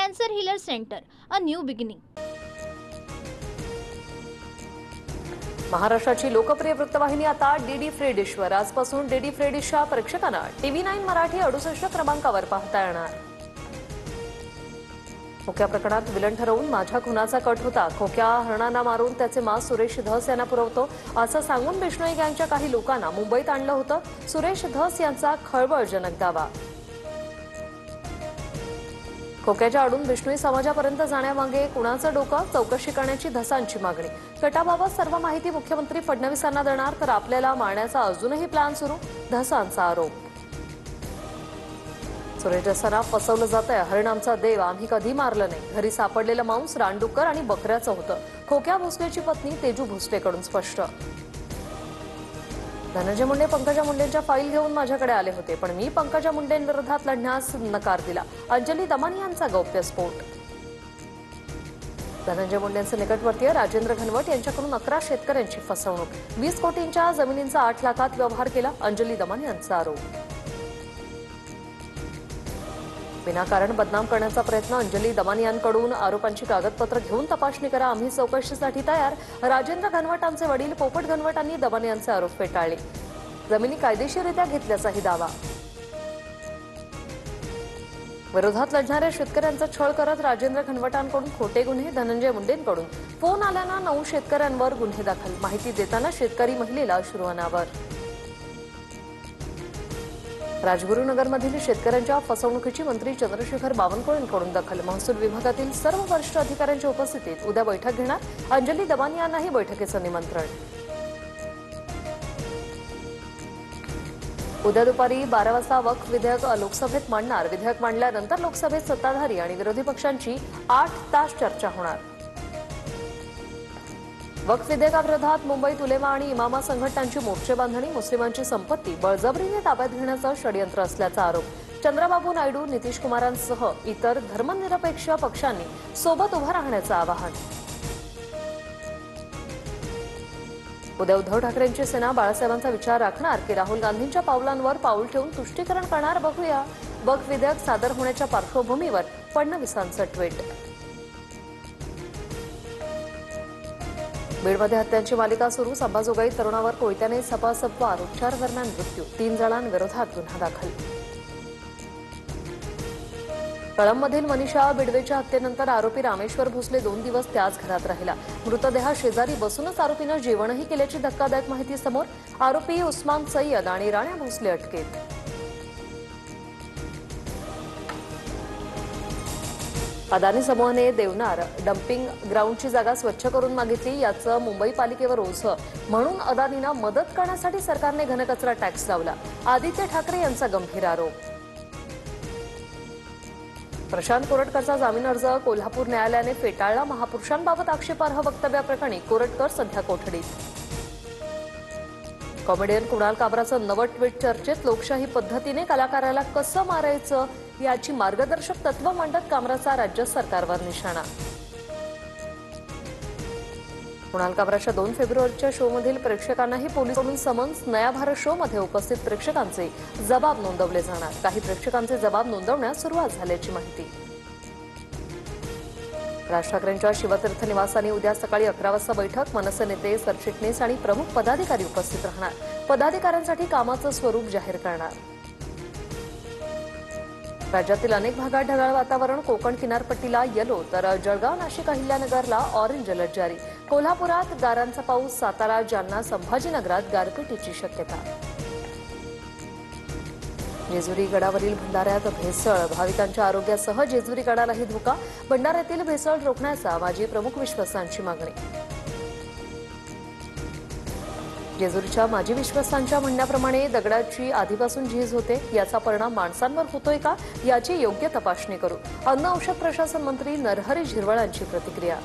Cancer healer centre, a new beginning. महाराष्ट्राची लोकप्रिय वृत्तवाहिनी आता डीडी फ्री डिशवर. आजपासून डीडी फ्री डिशच्या प्रेक्षकांना TV9 मराठी 68 क्रमांकावर पाहता येणार. खोक्या प्रकरणात विलन ठरवून माझ्या खुनाचा कट होता. खोक्या हरणांना मारून त्याचे मांस सुरेश धस यांना पुरवतो असं सांगून बिश्नोई गँगच्या काही लोकांना मुंबईत आणलं होतं. सुरेश धस यांचा खळबळजनक दावा. खोक्याच्या आडून बिश्नोई समाजापर्यंत जाण्यामागे कुणाचं डोकं, चौकशी करण्याची धसांची मागणी. कटाबाबत सर्व माहिती मुख्यमंत्री फडणवीसांना देणार तर आपल्याला मारण्याचा अजूनही प्लॅन सुरू, धसांचा आरोप. सुरेश धसांना फसवलं जातंय. हरण आमचा देव, आम्ही कधी मारलं नाही. घरी सापडलेलं मांस रानडुक्कर आणि बकऱ्याचं होतं. खोक्या भोसलेची पत्नी तेजू भोसलेकडून स्पष्ट. धनंजय मुंडे पंकजा मुंडेंच्या फाईल घेऊन माझ्याकडे आले होते, पण मी पंकजा मुंडेंविरोधात लढण्यास नकार दिला. अंजली दमानी यांचा गौप्यस्फोट. धनंजय मुंडेंचे निकटवर्तीय राजेंद्र घनवट यांच्याकडून 11 शेतकऱ्यांची फसवणूक. 20 कोटींच्या जमिनींचा 8 लाखात व्यवहार केला, अंजली दमानी यांचा आरोप. विनाकारण बदनाम करण्याचा प्रयत्न, अंजली दमानी यांकडून. आरोपांची कागदपत्र घेऊन तपासणी करा, आम्ही चौकशीसाठी तयार. राजेंद्र घनवटांचे वडील पोपट घनवटांनी दमानी यांचे आरोप फेटाळले. जमिनी कायदेशीररित्या घेतल्याचाही दावा. विरोधात लढणाऱ्या शेतकऱ्यांचा छळ करत राजेंद्र घनवटांकडून खोटे गुन्हे, धनंजय मुंडेंकडून फोन आल्यानं 9 शेतकऱ्यांवर गुन्हे दाखल. माहिती देताना शेतकरी महिलेला अश्रू अनावर. राजगुरुनगरमधील शेतकऱ्यांच्या फसवणुकीची मंत्री चंद्रशेखर बावनकुळेंकडून दखल. महसूल विभागातील सर्व वरिष्ठ अधिकाऱ्यांच्या उपस्थितीत उद्या बैठक घेणार. अंजली दमानी यांनाही बैठकीचं निमंत्रण. उद्या दुपारी 12 वाजता वक्फ विधेयक लोकसभेत मांडणार. विधेयक मांडल्यानंतर लोकसभेत सत्ताधारी आणि विरोधी पक्षांची 8 तास चर्चा होणार. वक्फ विधेयकाविरोधात मुंबईत उलेमा आणि इमामा संघटनांची मोर्चे बांधणी. मुस्लिमांची संपत्ती बळजबरीने ताब्यात घेण्याचं षडयंत्र असल्याचा आरोप. चंद्रबाबू नायडू, नितीश कुमारांसह इतर धर्मनिरपेक्ष पक्षांनी सोबत उभं राहण्याचं आवाहन. उद्या उद्धव ठाकरेंची सेना बाळासाहेबांचा विचार राखणार की राहुल गांधींच्या पावलांवर पाऊल ठेवून तुष्टीकरण करणार, बघूया. वक्फ विधेयक सादर होण्याच्या पार्श्वभूमीवर फडणवीसांचं ट्विट. बीडमध्ये हत्यांची मालिका सुरू. अंबाजोगाई तरुणावर कोयत्याने सपासप वार, उपचारादरम्यान मृत्यू. 3 जणांविरोधात गुन्हा दाखल. कळंबमधील मनीषा बिडवेच्या हत्येनंतर आरोपी रामेश्वर भोसले 2 दिवस त्याच घरात राहिला. मृतदेहा शेजारी बसूनच आरोपीनं जेवणही केल्याची धक्कादायक माहिती समोर. आरोपी उस्मान सय्यद आणि राण्या भोसले अटकेत. अदानी समूहाने देवनार डम्पिंग ग्राउंडची जागा स्वच्छ करून मागितली. याचं मुंबई पालिकेवर ओझं. म्हणून अदानींना मदत करण्यासाठी सरकारने घनकचरा टॅक्स लावला. आदित्य ठाकरे यांचा गंभीर आरोप. प्रशांत कोरटकरचा जामीन अर्ज कोल्हापूर न्यायालयाने फेटाळला. महापुरुषांबाबत आक्षेपार्ह वक्तव्याप्रकरणी कोरटकर सध्या कोठडीत. कॉमेडियन कुणाल काबराचं नवं ट्विट चर्चेत. लोकशाही पद्धतीने कलाकाराला कसं मारायचं याची मार्गदर्शक तत्व मांडत कामराचा राज्य सरकारवर निशाणा. कुणाल काबराच्या 2 फेब्रुवारीच्या शोमधील प्रेक्षकांनाही पोलिसांकडून समन्स. नया भारत शोमध्ये उपस्थित प्रेक्षकांचे जबाब नोंदवले जाणार. काही प्रेक्षकांचे जबाब नोंदवण्यास सुरुवात झाल्याची माहिती. राज ठाकरेंच्या शिवतीर्थ निवासाने उद्या सकाळी 11 वाजता बैठक. मनसे नेते, सरचिटणीस आणि प्रमुख पदाधिकारी उपस्थित राहणार. पदाधिकाऱ्यांसाठी कामाचं स्वरूप जाहीर करणार. राज्यातील अनेक भागात ढगाळ वातावरण. कोकण किनारपट्टीला येलो तर जळगाव, नाशिक, अहिल्यानगरला ऑरेंज अलर्ट जारी. कोल्हापुरात गारांचा पाऊस. सातारा, जालना, संभाजीनगरात गारपिटीची शक्यता. जेजुरी गडावरील भंडाऱ्यात भेसळ. भाविकांच्या आरोग्यासह जेजुरी गडालाही धोका. भंडाऱ्यातील भेसळ रोखण्याचा माजी प्रमुख विश्वासांची मागणी. जेजुरीच्या माजी विश्वासांच्या म्हणण्याप्रमाणे दगडाची आधीपासून झीज होते. याचा परिणाम माणसांवर होतोय का याची योग्य तपासणी करू. अन्न औषध प्रशासन मंत्री नरहरी झिरवळांची प्रतिक्रिया.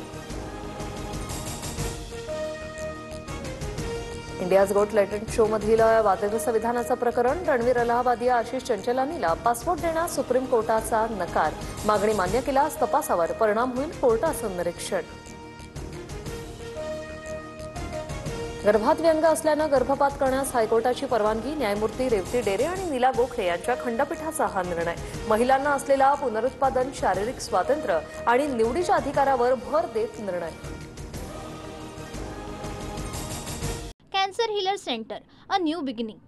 इंडियाज गोट लेटेंट शोमधील वादग्रस्त विधानाचं प्रकरण. रणवीर अलाहाबादी, आशिष चंचलानीला पासपोर्ट देण्यास सुप्रीम कोर्टाचा नकार. मागणी मान्य केल्यास तपासावर परिणाम होईल, कोर्टाचं निरीक्षण. गर्भात व्यंग असल्यानं गर्भपात करण्यास हायकोर्टाची परवानगी. न्यायमूर्ती रेवती डेरे आणि नीला गोखले यांच्या खंडपीठाचा हा निर्णय. महिलांना असलेला पुनरुत्पादन, शारीरिक स्वातंत्र्य आणि निवडीच्या अधिकारावर भर देत निर्णय. Cancer healer centre, a new beginning.